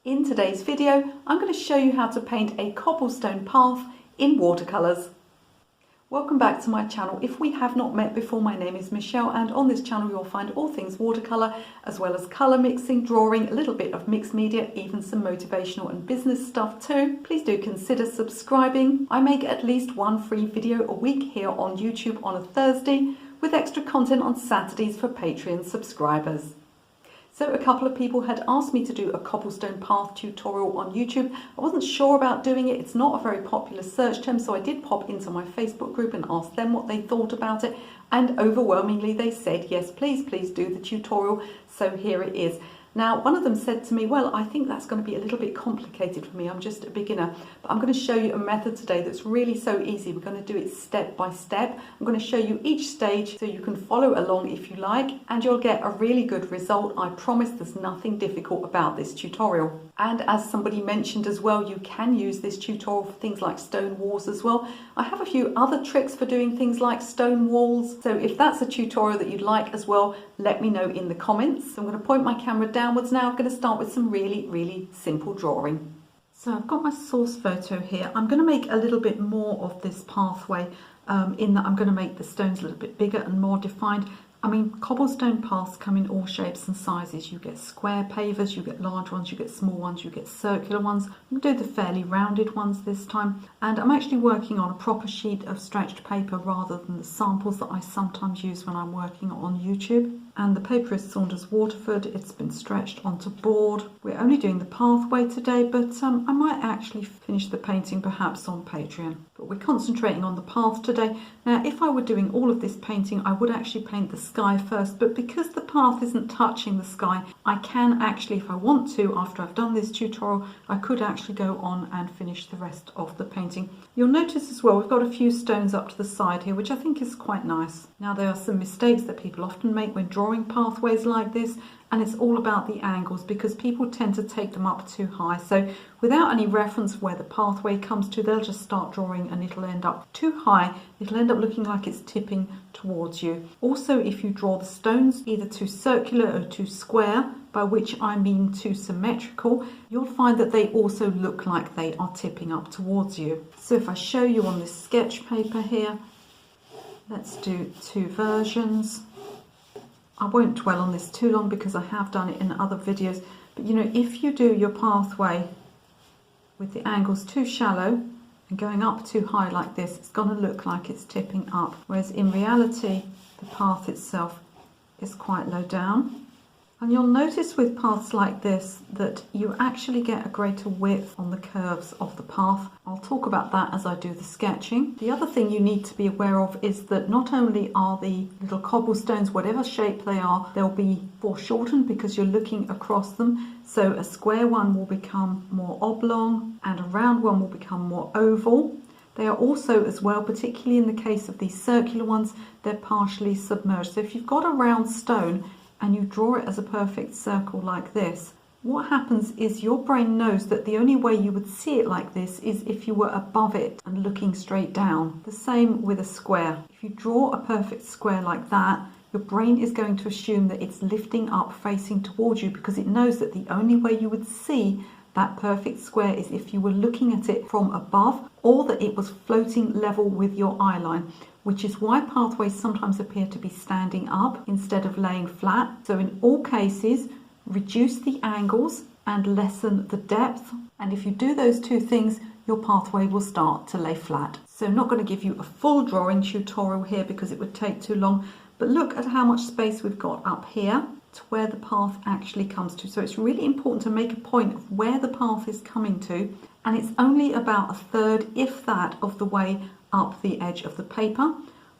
In today's video, I'm going to show you how to paint a cobblestone path in watercolours. Welcome back to my channel. If we have not met before, my name is Michelle, and on this channel you'll find all things watercolour, as well as colour mixing, drawing, a little bit of mixed media, even some motivational and business stuff too. Please do consider subscribing. I make at least one free video a week here on YouTube on a Thursday, with extra content on Saturdays for Patreon subscribers. So a couple of people had asked me to do a cobblestone path tutorial on YouTube. I wasn't sure about doing it. It's not a very popular search term, so I did pop into my Facebook group and ask them what they thought about it. And overwhelmingly they said, yes, please do the tutorial. So here it is. Now, one of them said to me, well, I think that's going to be a little bit complicated for me. I'm just a beginner. But I'm going to show you a method today that's really so easy. We're going to do it step by step. I'm going to show you each stage so you can follow along if you like, and you'll get a really good result. I promise there's nothing difficult about this tutorial. And as somebody mentioned as well, you can use this tutorial for things like stone walls as well. I have a few other tricks for doing things like stone walls. So if that's a tutorial that you'd like as well, let me know in the comments. So I'm going to point my camera downwards now. I'm going to start with some really simple drawing. So I've got my source photo here. I'm going to make a little bit more of this pathway in that I'm going to make the stones a little bit bigger and more defined. I mean, cobblestone paths come in all shapes and sizes. You get square pavers, you get large ones, you get small ones, you get circular ones. I'm going to do the fairly rounded ones this time. And I'm actually working on a proper sheet of stretched paper rather than the samples that I sometimes use when I'm working on YouTube. And the paper is Saunders Waterford. It's been stretched onto board. We're only doing the pathway today, but I might actually finish the painting perhaps on Patreon. But we're concentrating on the path today. Now, if I were doing all of this painting, I would actually paint the sky first, but because the path isn't touching the sky, I can actually, if I want to, after I've done this tutorial, I could actually go on and finish the rest of the painting. You'll notice as well, we've got a few stones up to the side here, which I think is quite nice. Now, there are some mistakes that people often make when drawing pathways like this, and it's all about the angles because people tend to take them up too high. So without any reference where the pathway comes to, they'll just start drawing and it'll end up too high. It'll end up looking like it's tipping towards you. Also, if you draw the stones either too circular or too square, by which I mean too symmetrical, you'll find that they also look like they are tipping up towards you. So if I show you on this sketch paper here, let's do two versions. I won't dwell on this too long because I have done it in other videos, but you know, if you do your pathway with the angles too shallow and going up too high like this, it's going to look like it's tipping up, whereas in reality the path itself is quite low down. And you'll notice with paths like this that you actually get a greater width on the curves of the path. I'll talk about that as I do the sketching. The other thing you need to be aware of is that not only are the little cobblestones, whatever shape they are, they'll be foreshortened because you're looking across them. So a square one will become more oblong and a round one will become more oval. They are also as well, particularly in the case of these circular ones, they're partially submerged. So if you've got a round stone and you draw it as a perfect circle like this, what happens is your brain knows that the only way you would see it like this is if you were above it and looking straight down. The same with a square. If you draw a perfect square like that, your brain is going to assume that it's lifting up facing towards you because it knows that the only way you would see that perfect square is if you were looking at it from above or that it was floating level with your eye line, which is why pathways sometimes appear to be standing up instead of laying flat. So in all cases, reduce the angles and lessen the depth. And if you do those two things, your pathway will start to lay flat. So I'm not going to give you a full drawing tutorial here because it would take too long, but look at how much space we've got up here to where the path actually comes to. So it's really important to make a point of where the path is coming to, and it's only about a third, if that, of the way up the edge of the paper,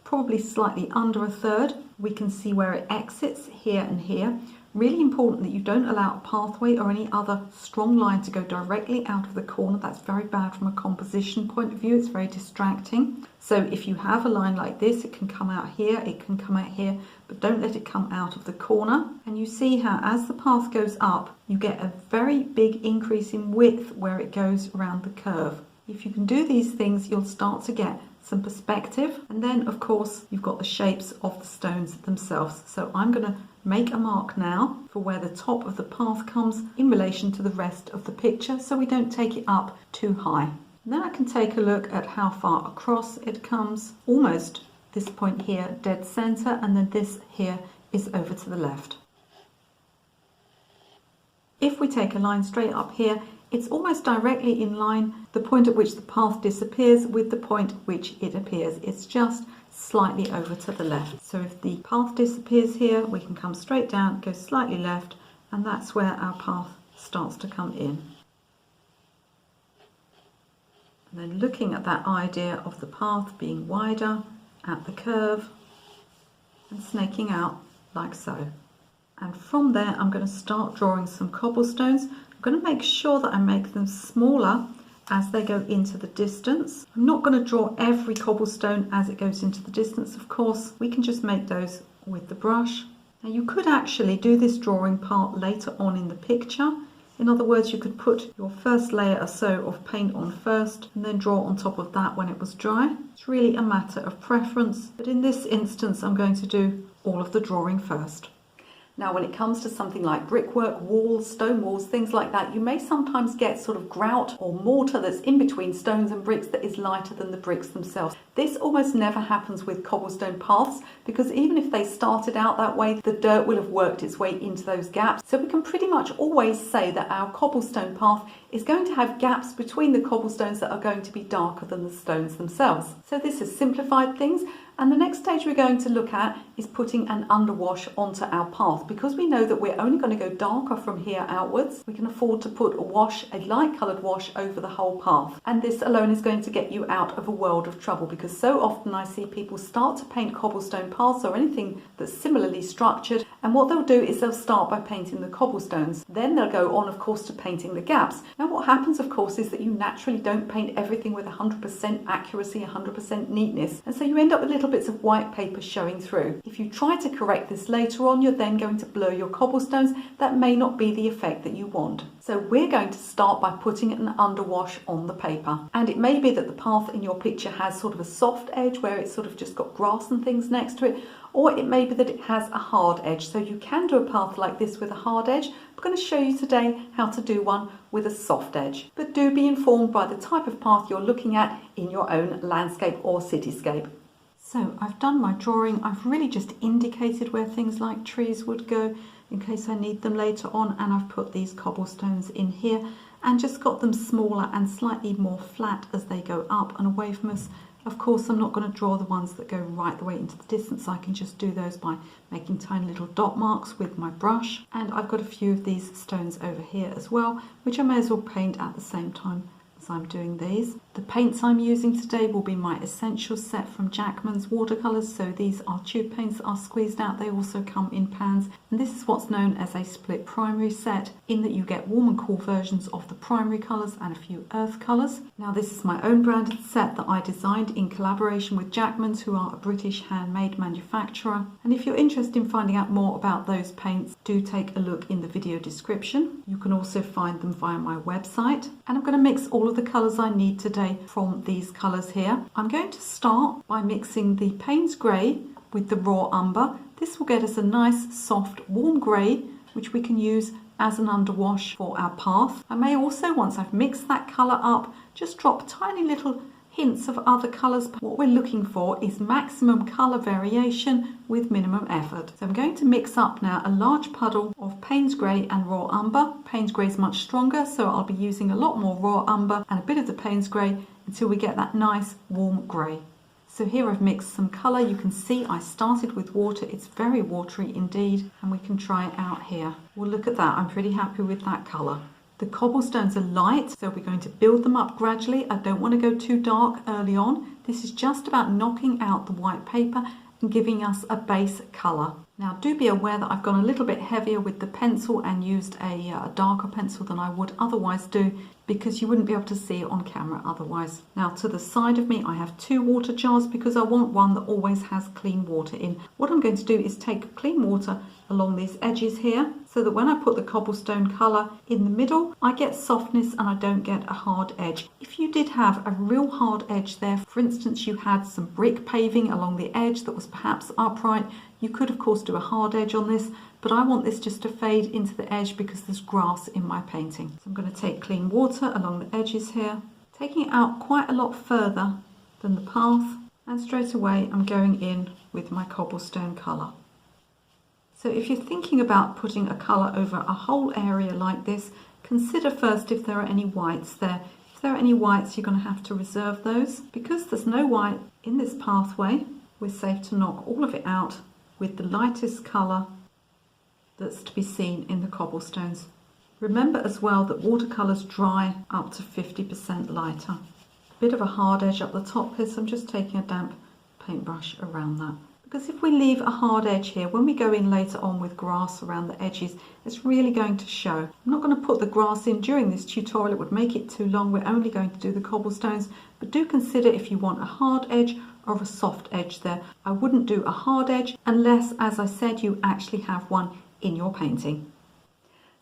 probably slightly under a third. We can see where it exits here and here. Really important that you don't allow a pathway or any other strong line to go directly out of the corner. That's very bad from a composition point of view. It's very distracting. So if you have a line like this, it can come out here, it can come out here, but don't let it come out of the corner. And you see how as the path goes up, you get a very big increase in width where it goes around the curve. If you can do these things, you'll start to get some perspective. And then of course you've got the shapes of the stones themselves. So I'm going to make a mark now for where the top of the path comes in relation to the rest of the picture so we don't take it up too high. And then I can take a look at how far across it comes, almost this point here dead center, and then this here is over to the left. If we take a line straight up here, it's almost directly in line, the point at which the path disappears with the point at which it appears. It's just slightly over to the left. So if the path disappears here, we can come straight down, go slightly left, and that's where our path starts to come in. And then looking at that idea of the path being wider at the curve and snaking out like so. And from there I'm going to start drawing some cobblestones. I'm going to make sure that I make them smaller as they go into the distance. I'm not going to draw every cobblestone as it goes into the distance, of course. We can just make those with the brush. Now you could actually do this drawing part later on in the picture. In other words, you could put your first layer or so of paint on first and then draw on top of that when it was dry. It's really a matter of preference, but in this instance I'm going to do all of the drawing first. Now when it comes to something like brickwork, walls, stone walls, things like that, you may sometimes get sort of grout or mortar that's in between stones and bricks that is lighter than the bricks themselves. This almost never happens with cobblestone paths because even if they started out that way, the dirt will have worked its way into those gaps. So we can pretty much always say that our cobblestone path is going to have gaps between the cobblestones that are going to be darker than the stones themselves. So this has simplified things. And the next stage we're going to look at is putting an underwash onto our path. Because we know that we're only going to go darker from here outwards, we can afford to put a wash, a light coloured wash, over the whole path. And this alone is going to get you out of a world of trouble, because so often I see people start to paint cobblestone paths or anything that's similarly structured, and what they'll do is they'll start by painting the cobblestones. Then they'll go on, of course, to painting the gaps. Now what happens, of course, is that you naturally don't paint everything with 100% accuracy, 100% neatness, and so you end up with little bits of white paper showing through. If you try to correct this later on, you're then going to blur your cobblestones. That may not be the effect that you want. So we're going to start by putting an underwash on the paper. And it may be that the path in your picture has sort of a soft edge where it's sort of just got grass and things next to it, or it may be that it has a hard edge. So you can do a path like this with a hard edge. I'm going to show you today how to do one with a soft edge. But do be informed by the type of path you're looking at in your own landscape or cityscape. So I've done my drawing. I've really just indicated where things like trees would go in case I need them later on, and I've put these cobblestones in here and just got them smaller and slightly more flat as they go up and away from us. Of course, I'm not going to draw the ones that go right the way into the distance. I can just do those by making tiny little dot marks with my brush. And I've got a few of these stones over here as well, which I may as well paint at the same time as I'm doing these. The paints I'm using today will be my essential set from Jackman's watercolors. So these are tube paints that are squeezed out. They also come in pans, and this is what's known as a split primary set, in that you get warm and cool versions of the primary colors and a few earth colors. Now this is my own branded set that I designed in collaboration with Jackman's, who are a British handmade manufacturer. And if you're interested in finding out more about those paints, do take a look in the video description. You can also find them via my website. And I'm going to mix all of the colors I need today from these colors here. I'm going to start by mixing the Payne's Grey with the raw umber. This will get us a nice soft warm grey, which we can use as an underwash for our path. I may also, once I've mixed that colour up, just drop tiny little hints of other colours. What we're looking for is maximum colour variation with minimum effort. So I'm going to mix up now a large puddle of Payne's Grey and raw umber. Payne's Grey is much stronger, so I'll be using a lot more raw umber and a bit of the Payne's Grey until we get that nice warm grey. So here I've mixed some colour. You can see I started with water. It's very watery indeed, and we can try it out here. Well, look at that. I'm pretty happy with that colour. The cobblestones are light, so we're going to build them up gradually. I don't want to go too dark early on. This is just about knocking out the white paper and giving us a base colour. Now do be aware that I've gone a little bit heavier with the pencil and used a darker pencil than I would otherwise do, because you wouldn't be able to see it on camera otherwise. Now to the side of me I have 2 water jars because I want one that always has clean water in. What I'm going to do is take clean water along these edges here so that when I put the cobblestone colour in the middle, I get softness and I don't get a hard edge. If you did have a real hard edge there, for instance, you had some brick paving along the edge that was perhaps upright, you could of course do a hard edge on this, but I want this just to fade into the edge because there's grass in my painting. So I'm going to take clean water along the edges here, taking it out quite a lot further than the path, and straight away I'm going in with my cobblestone colour. So if you're thinking about putting a colour over a whole area like this, consider first if there are any whites there. If there are any whites, you're going to have to reserve those. Because there's no white in this pathway, we're safe to knock all of it out with the lightest colour that's to be seen in the cobblestones. Remember as well that watercolours dry up to 50% lighter. A bit of a hard edge up the top here, so I'm just taking a damp paintbrush around that. Because if we leave a hard edge here, when we go in later on with grass around the edges, it's really going to show. I'm not going to put the grass in during this tutorial, it would make it too long. We're only going to do the cobblestones, but do consider if you want a hard edge or a soft edge there. I wouldn't do a hard edge unless, as I said, you actually have one in your painting.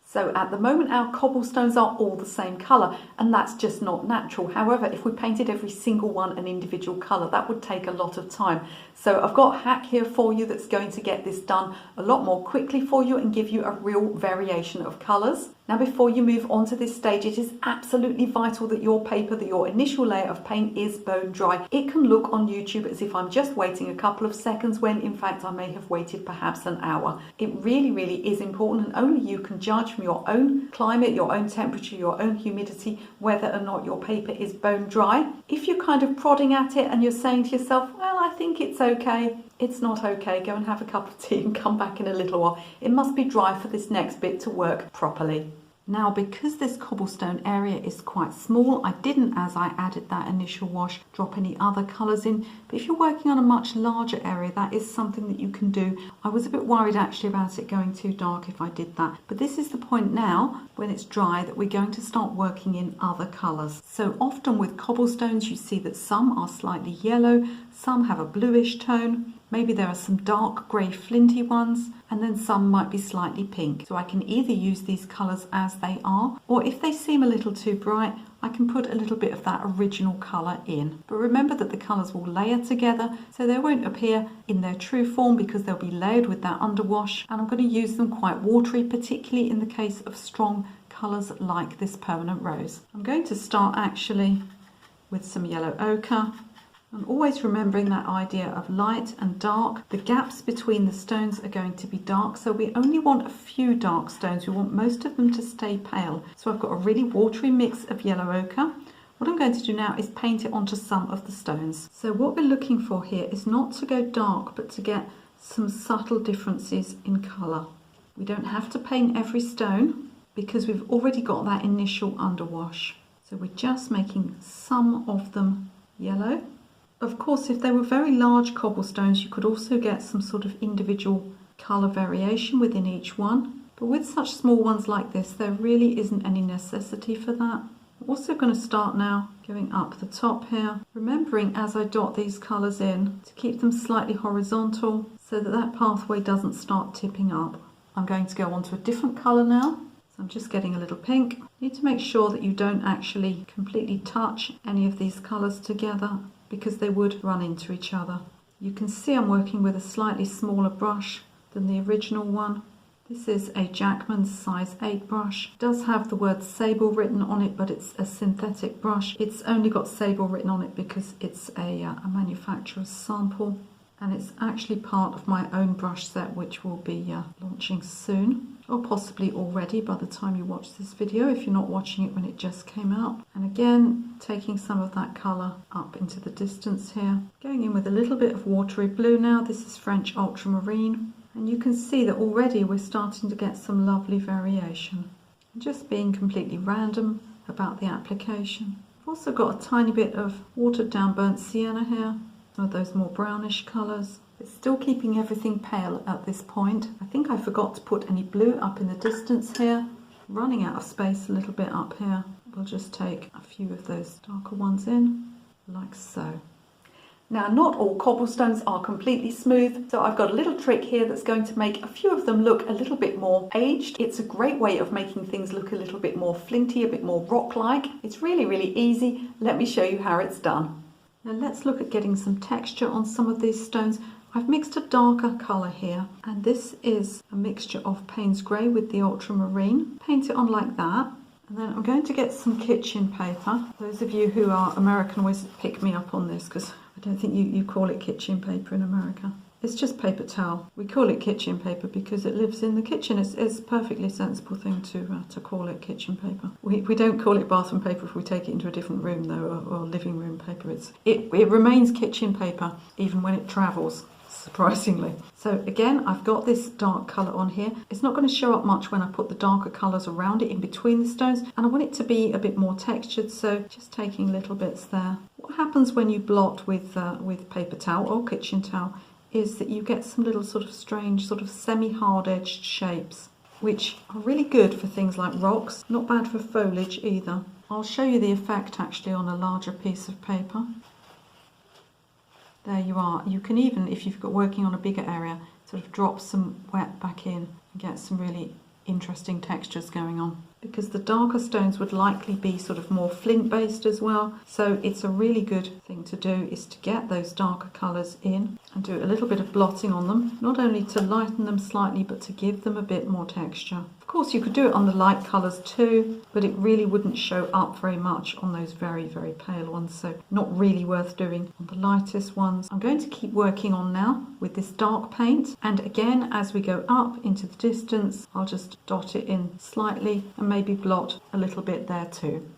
So at the moment our cobblestones are all the same colour, and that's just not natural. However, if we painted every single one an individual colour, that would take a lot of time. So I've got a hack here for you that's going to get this done a lot more quickly for you and give you a real variation of colours. Now before you move on to this stage, it is absolutely vital that your paper, that your initial layer of paint is bone dry. It can look on YouTube as if I'm just waiting a couple of seconds when in fact I may have waited perhaps an hour. It really is important, and only you can judge from your own climate, your own temperature, your own humidity, whether or not your paper is bone dry. If you're kind of prodding at it and you're saying to yourself, well, I think it's okay, it's not okay, go and have a cup of tea and come back in a little while. It must be dry for this next bit to work properly. Now, because this cobblestone area is quite small, I didn't, as I added that initial wash, drop any other colours in. But if you're working on a much larger area, that is something that you can do. I was a bit worried actually about it going too dark if I did that. But this is the point now, when it's dry, that we're going to start working in other colours. So often with cobblestones, you see that some are slightly yellow, some have a bluish tone. Maybe there are some dark grey flinty ones, and then some might be slightly pink. So I can either use these colours as they are, or if they seem a little too bright, I can put a little bit of that original colour in. But remember that the colours will layer together, so they won't appear in their true form because they'll be layered with that underwash, and I'm going to use them quite watery, particularly in the case of strong colours like this permanent rose. I'm going to start actually with some yellow ochre. And always remembering that idea of light and dark. The gaps between the stones are going to be dark, so we only want a few dark stones. We want most of them to stay pale. So I've got a really watery mix of yellow ochre. What I'm going to do now is paint it onto some of the stones. So what we're looking for here is not to go dark, but to get some subtle differences in colour. We don't have to paint every stone because we've already got that initial underwash. So we're just making some of them yellow. Of course, if they were very large cobblestones, you could also get some sort of individual colour variation within each one. But with such small ones like this, there really isn't any necessity for that. I'm also going to start now going up the top here, remembering as I dot these colours in to keep them slightly horizontal so that that pathway doesn't start tipping up. I'm going to go on to a different colour now. So I'm just getting a little pink. You need to make sure that you don't actually completely touch any of these colours together, because they would run into each other. You can see I'm working with a slightly smaller brush than the original one. This is a Jackman's size 8 brush. It does have the word sable written on it, but it's a synthetic brush. It's only got sable written on it because it's a manufacturer's sample, and it's actually part of my own brush set, which will be launching soon, or possibly already by the time you watch this video if you're not watching it when it just came out. And again, taking some of that colour up into the distance here, going in with a little bit of watery blue now. This is French ultramarine, and you can see that already we're starting to get some lovely variation. Just being completely random about the application. I've also got a tiny bit of watered down burnt sienna here, some of those more brownish colours. It's still keeping everything pale at this point. I think I forgot to put any blue up in the distance here. Running out of space a little bit up here. We'll just take a few of those darker ones in, like so. Now, not all cobblestones are completely smooth, so I've got a little trick here that's going to make a few of them look a little bit more aged. It's a great way of making things look a little bit more flinty, a bit more rock-like. It's really, really easy. Let me show you how it's done. Now let's look at getting some texture on some of these stones. I've mixed a darker colour here, and this is a mixture of Payne's Grey with the ultramarine. Paint it on like that. And then I'm going to get some kitchen paper. Those of you who are American always pick me up on this, because I don't think you call it kitchen paper in America. It's just paper towel. We call it kitchen paper because it lives in the kitchen. It's a perfectly sensible thing to call it kitchen paper. We don't call it bathroom paper if we take it into a different room though, or living room paper. It remains kitchen paper even when it travels, surprisingly. So again, I've got this dark colour on here. It's not going to show up much when I put the darker colours around it in between the stones, and I want it to be a bit more textured, so just taking little bits there. What happens when you blot with paper towel or kitchen towel is that you get some little sort of strange, sort of semi-hard edged shapes, which are really good for things like rocks, not bad for foliage either. I'll show you the effect actually on a larger piece of paper. There you are. You can even, if you've got working on a bigger area, sort of drop some wet back in and get some really interesting textures going on. Because the darker stones would likely be sort of more flint based as well. So it's a really good thing to do is to get those darker colours in and do a little bit of blotting on them, not only to lighten them slightly but to give them a bit more texture. Of course you could do it on the light colours too, but it really wouldn't show up very much on those very, very pale ones, so not really worth doing on the lightest ones. I'm going to keep working on now with this dark paint, and again as we go up into the distance I'll just dot it in slightly and maybe blot a little bit there too.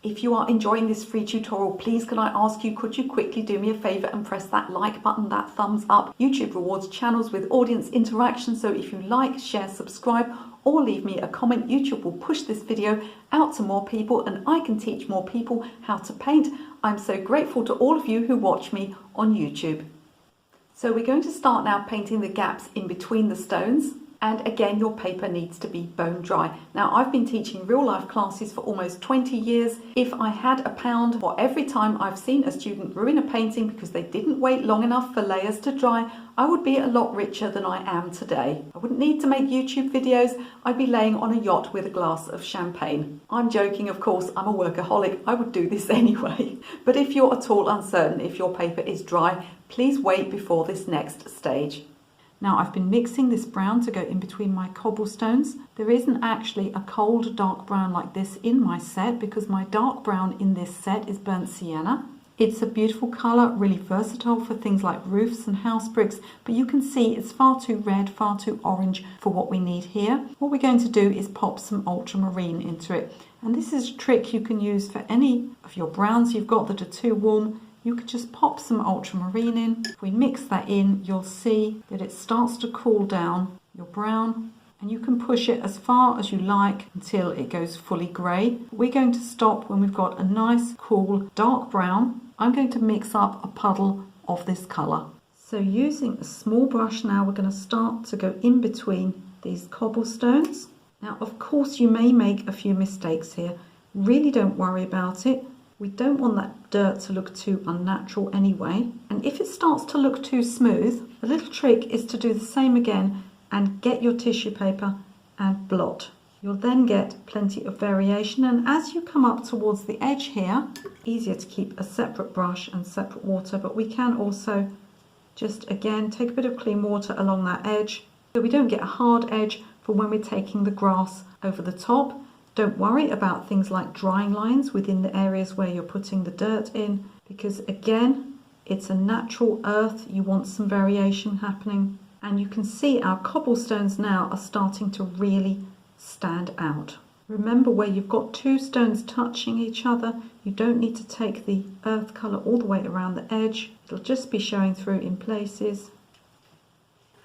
If you are enjoying this free tutorial, please can I ask you, could you quickly do me a favour and press that like button, that thumbs up. YouTube rewards channels with audience interaction, so if you like, share, subscribe, or leave me a comment, YouTube will push this video out to more people and I can teach more people how to paint. I'm so grateful to all of you who watch me on YouTube. So we're going to start now painting the gaps in between the stones. And again, your paper needs to be bone dry. Now, I've been teaching real life classes for almost 20 years. If I had £1 for every time I've seen a student ruin a painting because they didn't wait long enough for layers to dry, I would be a lot richer than I am today. I wouldn't need to make YouTube videos. I'd be laying on a yacht with a glass of champagne. I'm joking, of course, I'm a workaholic. I would do this anyway. But if you're at all uncertain if your paper is dry, please wait before this next stage. Now I've been mixing this brown to go in between my cobblestones. There isn't actually a cold dark brown like this in my set because my dark brown in this set is burnt sienna. It's a beautiful colour, really versatile for things like roofs and house bricks, but you can see it's far too red, far too orange for what we need here. What we're going to do is pop some ultramarine into it. And this is a trick you can use for any of your browns you've got that are too warm. You could just pop some ultramarine in. If we mix that in, you'll see that it starts to cool down your brown, and you can push it as far as you like until it goes fully grey. We're going to stop when we've got a nice, cool, dark brown. I'm going to mix up a puddle of this colour. So using a small brush now, we're going to start to go in between these cobblestones. Now, of course, you may make a few mistakes here. Really don't worry about it. We don't want that dirt to look too unnatural anyway. And if it starts to look too smooth, the little trick is to do the same again and get your tissue paper and blot. You'll then get plenty of variation, and as you come up towards the edge here, easier to keep a separate brush and separate water, but we can also just again take a bit of clean water along that edge so we don't get a hard edge for when we're taking the grass over the top. Don't worry about things like drying lines within the areas where you're putting the dirt in, because again, it's a natural earth. You want some variation happening. And you can see our cobblestones now are starting to really stand out. Remember, where you've got two stones touching each other, you don't need to take the earth colour all the way around the edge. It'll just be showing through in places.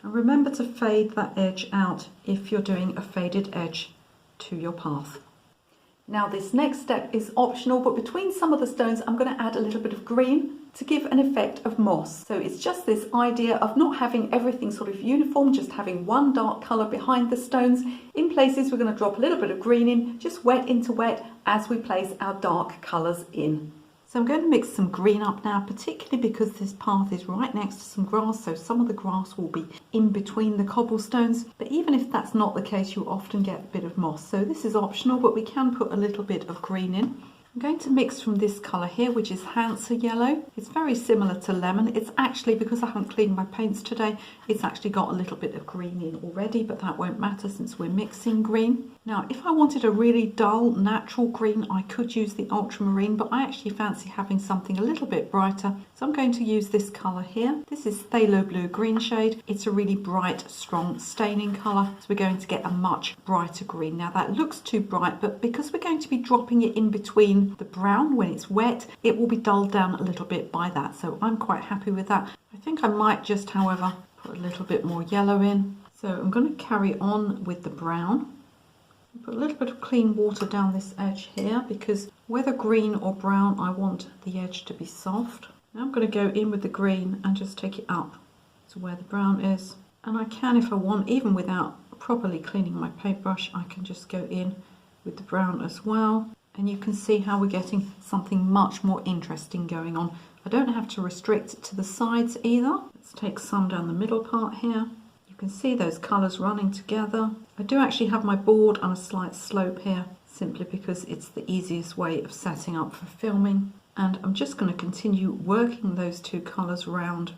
And remember to fade that edge out if you're doing a faded edge to your path. Now this next step is optional, but between some of the stones I'm going to add a little bit of green to give an effect of moss. So it's just this idea of not having everything sort of uniform, just having one dark colour behind the stones. In places we're going to drop a little bit of green in, just wet into wet as we place our dark colours in. So So I'm going to mix some green up now, particularly because this path is right next to some grass, so some of the grass will be in between the cobblestones. But even if that's not the case, you often get a bit of moss. So this is optional, but we can put a little bit of green in. I'm going to mix from this colour here, which is Hansa Yellow. It's very similar to lemon. It's actually, because I haven't cleaned my paints today, it's actually got a little bit of green in already, but that won't matter since we're mixing green. Now, if I wanted a really dull, natural green, I could use the ultramarine, but I actually fancy having something a little bit brighter. So I'm going to use this colour here. This is Phthalo Blue Green shade. It's a really bright, strong staining colour. So we're going to get a much brighter green. Now that looks too bright, but because we're going to be dropping it in between the brown when it's wet, it will be dulled down a little bit by that. So I'm quite happy with that. I think I might just, however, put a little bit more yellow in. So I'm going to carry on with the brown. Put a little bit of clean water down this edge here, because whether green or brown, I want the edge to be soft. Now I'm going to go in with the green and just take it up to where the brown is. And I can, if I want, even without properly cleaning my paintbrush, I can just go in with the brown as well. And you can see how we're getting something much more interesting going on. I don't have to restrict it to the sides either. Let's take some down the middle part here. You can see those colours running together. I do actually have my board on a slight slope here, simply because it's the easiest way of setting up for filming. And I'm just going to continue working those two colours around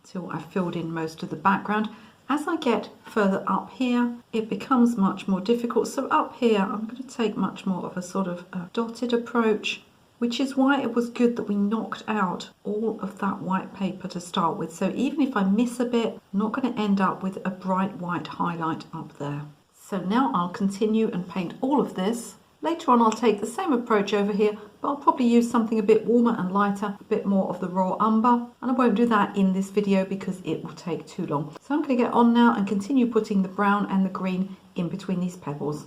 till I've filled in most of the background. As I get further up here, it becomes much more difficult. So up here, I'm going to take much more of a sort of a dotted approach, which is why it was good that we knocked out all of that white paper to start with. So even if I miss a bit, I'm not going to end up with a bright white highlight up there. So now I'll continue and paint all of this. Later on I'll take the same approach over here, but I'll probably use something a bit warmer and lighter, a bit more of the raw umber, and I won't do that in this video because it will take too long. So I'm going to get on now and continue putting the brown and the green in between these pebbles.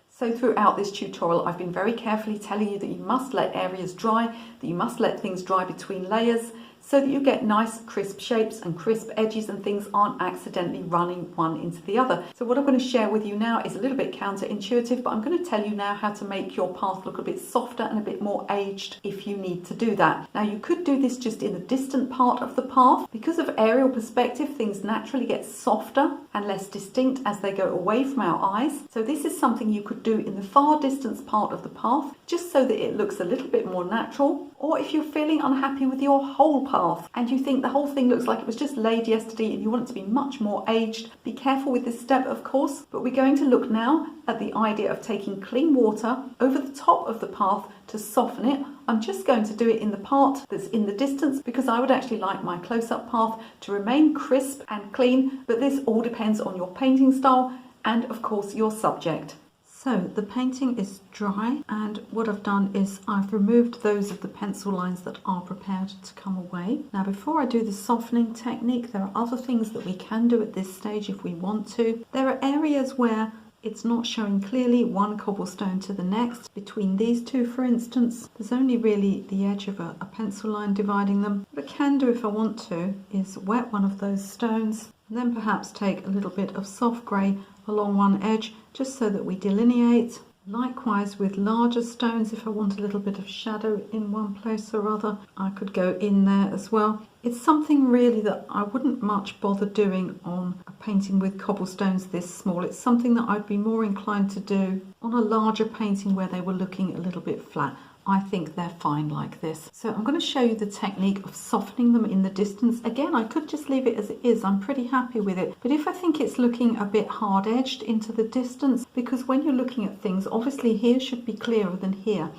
So throughout this tutorial I've been very carefully telling you that you must let areas dry, that you must let things dry between layers, so that you get nice crisp shapes and crisp edges and things aren't accidentally running one into the other. So what I'm going to share with you now is a little bit counterintuitive, but I'm going to tell you now how to make your path look a bit softer and a bit more aged if you need to do that. Now you could do this just in the distant part of the path. Because of aerial perspective, things naturally get softer and less distinct as they go away from our eyes. So this is something you could do in the far distance part of the path, just so that it looks a little bit more natural. Or if you're feeling unhappy with your whole path and you think the whole thing looks like it was just laid yesterday and you want it to be much more aged, be careful with this step, of course. But we're going to look now at the idea of taking clean water over the top of the path to soften it. I'm just going to do it in the part that's in the distance because I would actually like my close-up path to remain crisp and clean, but this all depends on your painting style and of course your subject. So the painting is dry, and what I've done is I've removed those of the pencil lines that are prepared to come away. Now before I do the softening technique, there are other things that we can do at this stage if we want to. There are areas where it's not showing clearly one cobblestone to the next. Between these two, for instance, there's only really the edge of a pencil line dividing them. What I can do if I want to is wet one of those stones and then perhaps take a little bit of soft grey along one edge just so that we delineate. Likewise with larger stones, if I want a little bit of shadow in one place or other, I could go in there as well. It's something really that I wouldn't much bother doing on a painting with cobblestones this small. It's something that I'd be more inclined to do on a larger painting where they were looking a little bit flat. I think they're fine like this. So I'm going to show you the technique of softening them in the distance. Again, I could just leave it as it is. I'm pretty happy with it. But if I think it's looking a bit hard edged into the distance, because when you're looking at things, obviously here should be clearer than here.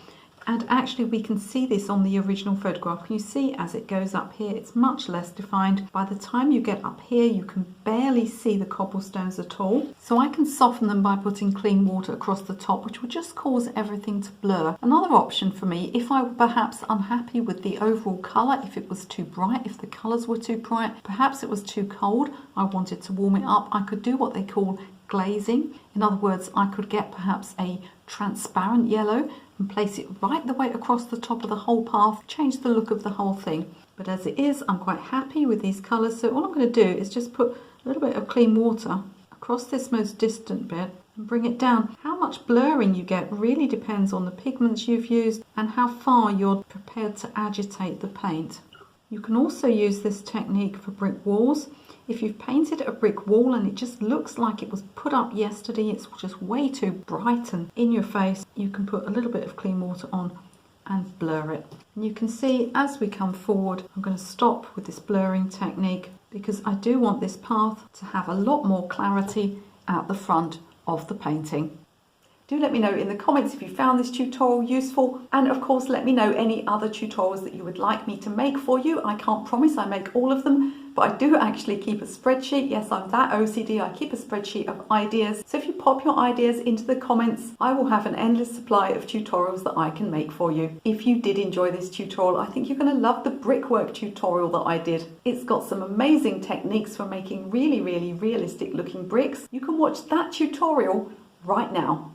And actually we can see this on the original photograph. Can you see as it goes up here, it's much less defined. By the time you get up here, you can barely see the cobblestones at all. So I can soften them by putting clean water across the top, which will just cause everything to blur. Another option for me, if I were perhaps unhappy with the overall colour, if it was too bright, if the colours were too bright, perhaps it was too cold, I wanted to warm it up, I could do what they call glazing. In other words, I could get perhaps a transparent yellow and place it right the way across the top of the whole path, change the look of the whole thing. But as it is, I'm quite happy with these colours, so all I'm going to do is just put a little bit of clean water across this most distant bit and bring it down. How much blurring you get really depends on the pigments you've used and how far you're prepared to agitate the paint. You can also use this technique for brick walls. If you've painted a brick wall and it just looks like it was put up yesterday, it's just way too bright and in your face, you can put a little bit of clean water on and blur it. And you can see as we come forward, I'm going to stop with this blurring technique because I do want this path to have a lot more clarity at the front of the painting. Do let me know in the comments if you found this tutorial useful, and of course let me know any other tutorials that you would like me to make for you. I can't promise I make all of them, but I do actually keep a spreadsheet. Yes, I'm that OCD, I keep a spreadsheet of ideas. So if you pop your ideas into the comments, I will have an endless supply of tutorials that I can make for you. If you did enjoy this tutorial, I think you're going to love the brickwork tutorial that I did. It's got some amazing techniques for making really, really realistic looking bricks. You can watch that tutorial right now.